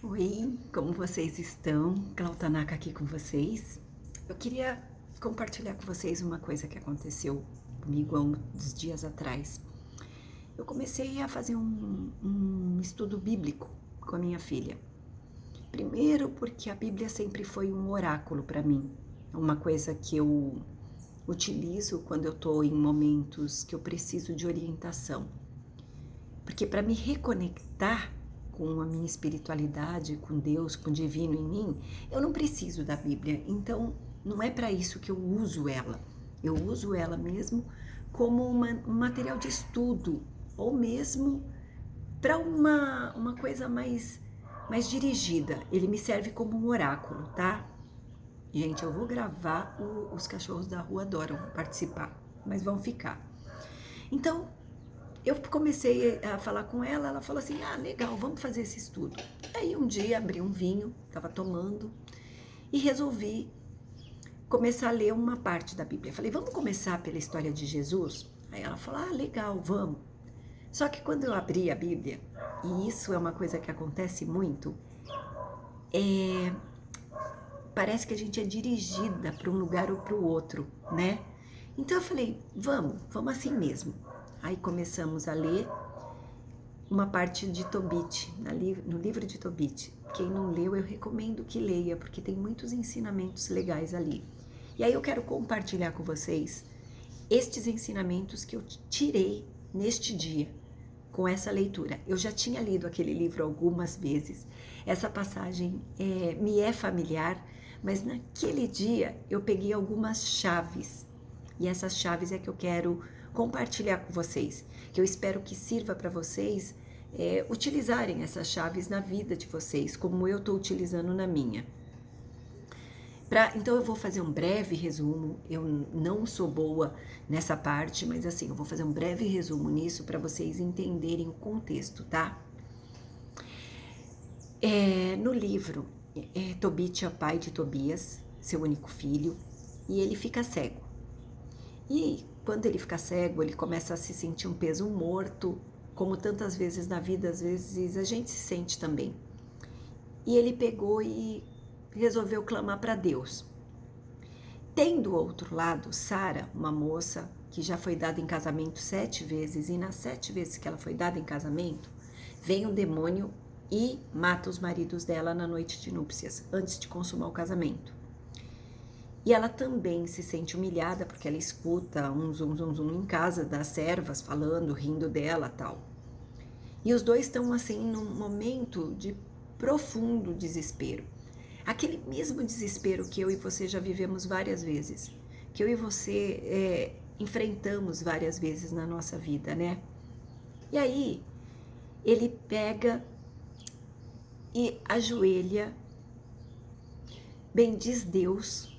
Oi, como vocês estão? Clau Tanaka aqui com vocês. Eu queria compartilhar com vocês uma coisa que aconteceu comigo há uns dias atrás. Eu comecei a fazer um estudo bíblico com a minha filha. Primeiro porque a Bíblia sempre foi um oráculo para mim, uma coisa que eu utilizo quando eu estou em momentos que eu preciso de orientação. Porque para me reconectar com a minha espiritualidade, com Deus, com o divino em mim, eu não preciso da Bíblia. Então, não é para isso que eu uso ela. Eu uso ela mesmo como um material de estudo, ou mesmo para uma coisa mais dirigida. Ele me serve como um oráculo, tá? Gente, eu vou gravar, os cachorros da rua adoram participar, mas vão ficar. Então, eu comecei a falar com ela, ela falou assim, legal, vamos fazer esse estudo. Aí um dia abri um vinho, estava tomando, e resolvi começar a ler uma parte da Bíblia. Falei, vamos começar pela história de Jesus? Aí ela falou, legal, vamos. Só que quando eu abri a Bíblia, e isso é uma coisa que acontece muito, parece que a gente é dirigida para um lugar ou para o outro, né? Então eu falei, vamos assim mesmo. Aí começamos a ler uma parte de Tobit, no livro de Tobit. Quem não leu, eu recomendo que leia, porque tem muitos ensinamentos legais ali. E aí eu quero compartilhar com vocês estes ensinamentos que eu tirei neste dia, com essa leitura. Eu já tinha lido aquele livro algumas vezes, essa passagem me é familiar, mas naquele dia eu peguei algumas chaves, e essas chaves é que eu quero compartilhar com vocês, que eu espero que sirva para vocês utilizarem essas chaves na vida de vocês, como eu estou utilizando na minha. Então eu vou fazer um breve resumo, eu não sou boa nessa parte, mas assim, eu vou fazer um breve resumo nisso para vocês entenderem o contexto, tá? No livro, Tobit é o pai de Tobias, seu único filho, e ele fica cego. E quando ele fica cego, ele começa a se sentir um peso morto, como tantas vezes na vida, às vezes a gente se sente também. E ele pegou e resolveu clamar para Deus. Tem do outro lado Sara, uma moça que já foi dada em casamento 7 vezes, e nas 7 vezes que ela foi dada em casamento, vem um demônio e mata os maridos dela na noite de núpcias, antes de consumar o casamento. E ela também se sente humilhada, porque ela escuta um zum em casa das servas falando, rindo dela, tal. E os dois estão assim num momento de profundo desespero. Aquele mesmo desespero que eu e você já vivemos várias vezes, que eu e você enfrentamos várias vezes na nossa vida, né? E aí, ele pega e ajoelha, bendiz Deus,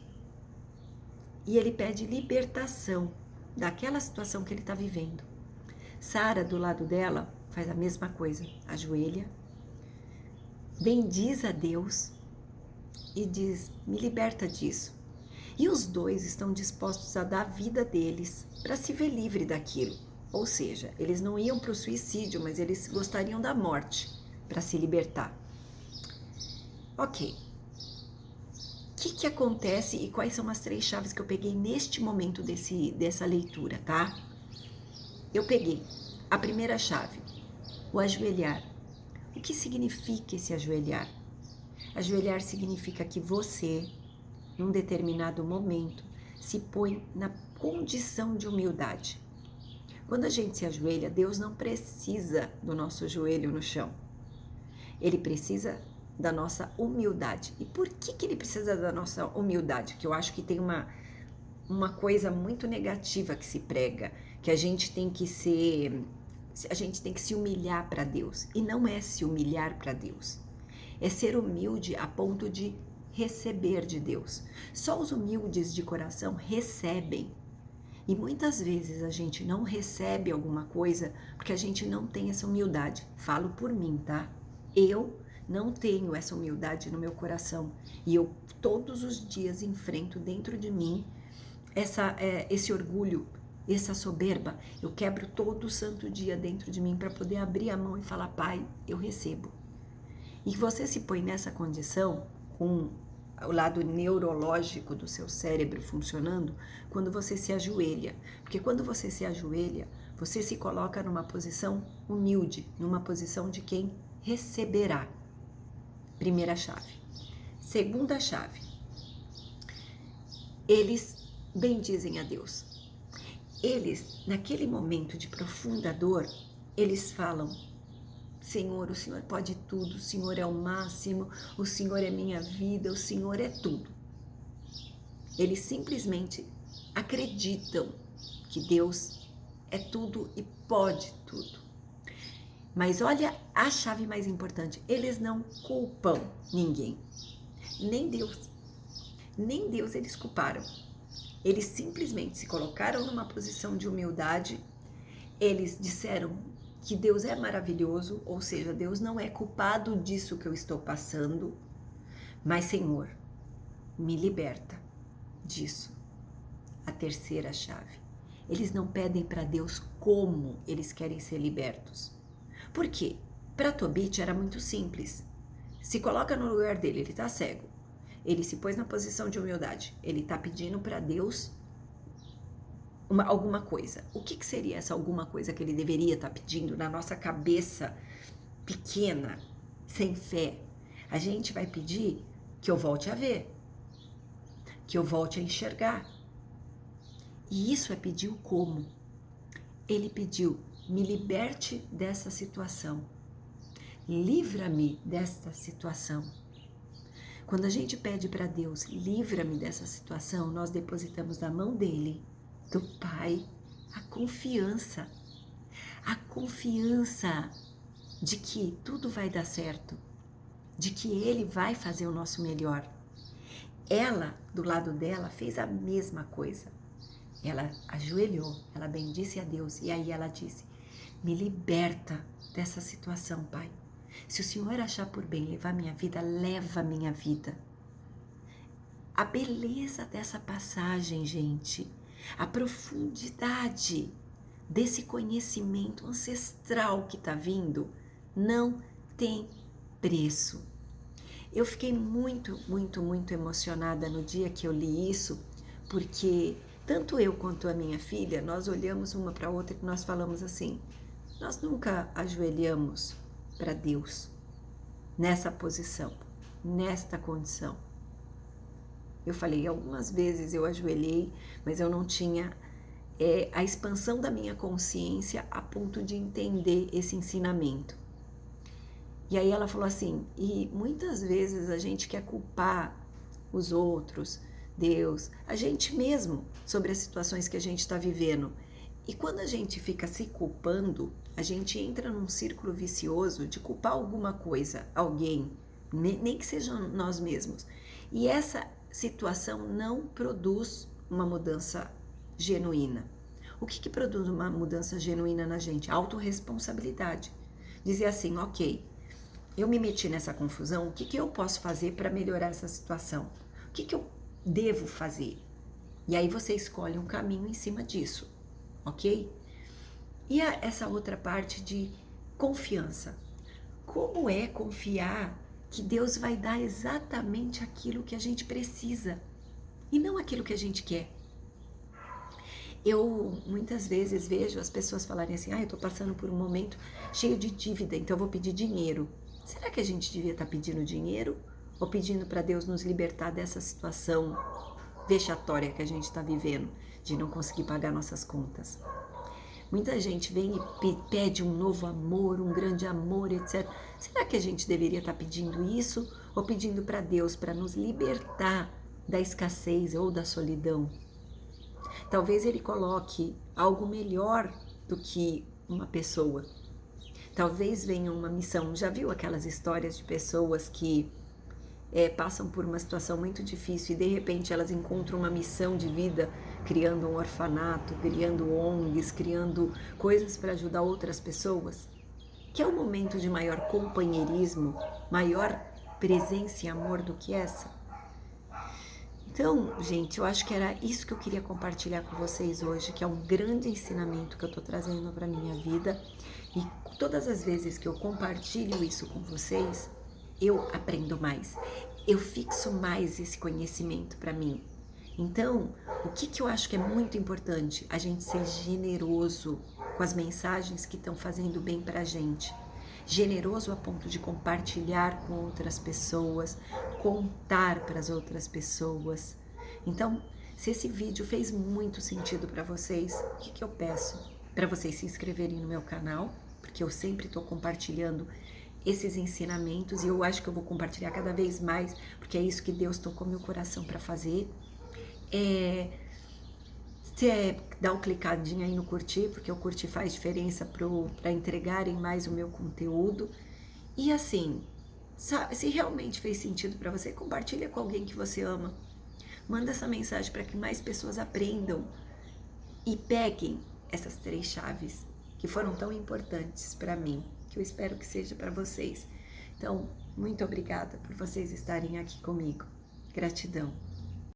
e ele pede libertação daquela situação que ele está vivendo. Sara, do lado dela, faz a mesma coisa, ajoelha, bendiz a Deus e diz, me liberta disso. E os dois estão dispostos a dar a vida deles para se ver livre daquilo. Ou seja, eles não iam para o suicídio, mas eles gostariam da morte para se libertar. Ok. O que acontece e quais são as 3 chaves que eu peguei neste momento dessa leitura, tá? Eu peguei a primeira chave, o ajoelhar. O que significa esse ajoelhar? Ajoelhar significa que você, num determinado momento, se põe na condição de humildade. Quando a gente se ajoelha, Deus não precisa do nosso joelho no chão. Ele precisa da nossa humildade. E por que ele precisa da nossa humildade? Que eu acho que tem uma coisa muito negativa que se prega, que a gente tem que se humilhar para Deus. E não é se humilhar para Deus. É ser humilde a ponto de receber de Deus. Só os humildes de coração recebem. E muitas vezes a gente não recebe alguma coisa porque a gente não tem essa humildade. Falo por mim, tá? Eu não tenho essa humildade no meu coração. E eu todos os dias enfrento dentro de mim esse orgulho, essa soberba. Eu quebro todo santo dia dentro de mim para poder abrir a mão e falar, Pai, eu recebo. E você se põe nessa condição, com o lado neurológico do seu cérebro funcionando, quando você se ajoelha. Porque quando você se ajoelha, você se coloca numa posição humilde, numa posição de quem receberá. Primeira chave. Segunda chave. Eles bendizem a Deus. Eles, naquele momento de profunda dor, eles falam: Senhor, o Senhor pode tudo, o Senhor é o máximo, o Senhor é minha vida, o Senhor é tudo. Eles simplesmente acreditam que Deus é tudo e pode tudo. Mas olha a chave mais importante, eles não culpam ninguém, nem Deus. Nem Deus eles culparam. Eles simplesmente se colocaram numa posição de humildade, eles disseram que Deus é maravilhoso, ou seja, Deus não é culpado disso que eu estou passando, mas Senhor, me liberta disso. A terceira chave. Eles não pedem para Deus como eles querem ser libertos. Por quê? Para Tobit era muito simples. Se coloca no lugar dele, ele está cego. Ele se pôs na posição de humildade. Ele está pedindo para Deus alguma coisa. O que seria essa alguma coisa que ele deveria estar pedindo na nossa cabeça pequena, sem fé? A gente vai pedir que eu volte a ver, que eu volte a enxergar. E isso é pedir o como. Ele pediu: me liberte dessa situação. Livra-me desta situação. Quando a gente pede para Deus, livra-me dessa situação, nós depositamos na mão dele, do Pai, a confiança de que tudo vai dar certo, de que ele vai fazer o nosso melhor. Ela, do lado dela, fez a mesma coisa. Ela ajoelhou, ela bendisse a Deus e aí ela disse: me liberta dessa situação, Pai. Se o Senhor achar por bem levar minha vida, leva minha vida. A beleza dessa passagem, gente, a profundidade desse conhecimento ancestral que está vindo, não tem preço. Eu fiquei muito, muito, muito emocionada no dia que eu li isso, porque tanto eu quanto a minha filha, nós olhamos uma para a outra e nós falamos assim: nós nunca ajoelhamos para Deus nessa posição, nesta condição. Eu falei, algumas vezes eu ajoelhei, mas eu não tinha a expansão da minha consciência a ponto de entender esse ensinamento. E aí ela falou assim, e muitas vezes a gente quer culpar os outros, Deus, a gente mesmo, sobre as situações que a gente está vivendo. E quando a gente fica se culpando, a gente entra num círculo vicioso de culpar alguma coisa, alguém, nem que sejam nós mesmos. E essa situação não produz uma mudança genuína. O que produz uma mudança genuína na gente? Autorresponsabilidade. Dizer assim, ok, eu me meti nessa confusão, o que eu posso fazer para melhorar essa situação? O que eu devo fazer? E aí você escolhe um caminho em cima disso. Ok? E essa outra parte de confiança. Como é confiar que Deus vai dar exatamente aquilo que a gente precisa e não aquilo que a gente quer? Eu muitas vezes vejo as pessoas falarem assim, eu tô passando por um momento cheio de dívida, então eu vou pedir dinheiro. Será que a gente devia estar pedindo dinheiro ou pedindo para Deus nos libertar dessa situação vexatória que a gente está vivendo, de não conseguir pagar nossas contas? Muita gente vem e pede um novo amor, um grande amor, etc. Será que a gente deveria estar pedindo isso ou pedindo para Deus para nos libertar da escassez ou da solidão? Talvez Ele coloque algo melhor do que uma pessoa. Talvez venha uma missão. Já viu aquelas histórias de pessoas que passam por uma situação muito difícil e de repente elas encontram uma missão de vida, criando um orfanato, criando ONGs, criando coisas para ajudar outras pessoas? Que é um momento de maior companheirismo, maior presença e amor do que essa? Então, gente, eu acho que era isso que eu queria compartilhar com vocês hoje, que é um grande ensinamento que eu tô trazendo para minha vida. E todas as vezes que eu compartilho isso com vocês, eu aprendo mais, eu fixo mais esse conhecimento para mim. Então, o que eu acho que é muito importante? A gente ser generoso com as mensagens que estão fazendo bem para a gente. Generoso a ponto de compartilhar com outras pessoas, contar para as outras pessoas. Então, se esse vídeo fez muito sentido para vocês, o que eu peço? Para vocês se inscreverem no meu canal, porque eu sempre estou compartilhando esses ensinamentos e eu acho que eu vou compartilhar cada vez mais, porque é isso que Deus tocou meu coração para fazer. Dá uma clicadinha aí no curtir, porque o curtir faz diferença para entregarem mais o meu conteúdo. E assim, sabe, se realmente fez sentido para você, compartilha com alguém que você ama. Manda essa mensagem para que mais pessoas aprendam e peguem essas 3 chaves que foram tão importantes para mim, que eu espero que seja para vocês. Então, muito obrigada por vocês estarem aqui comigo. Gratidão.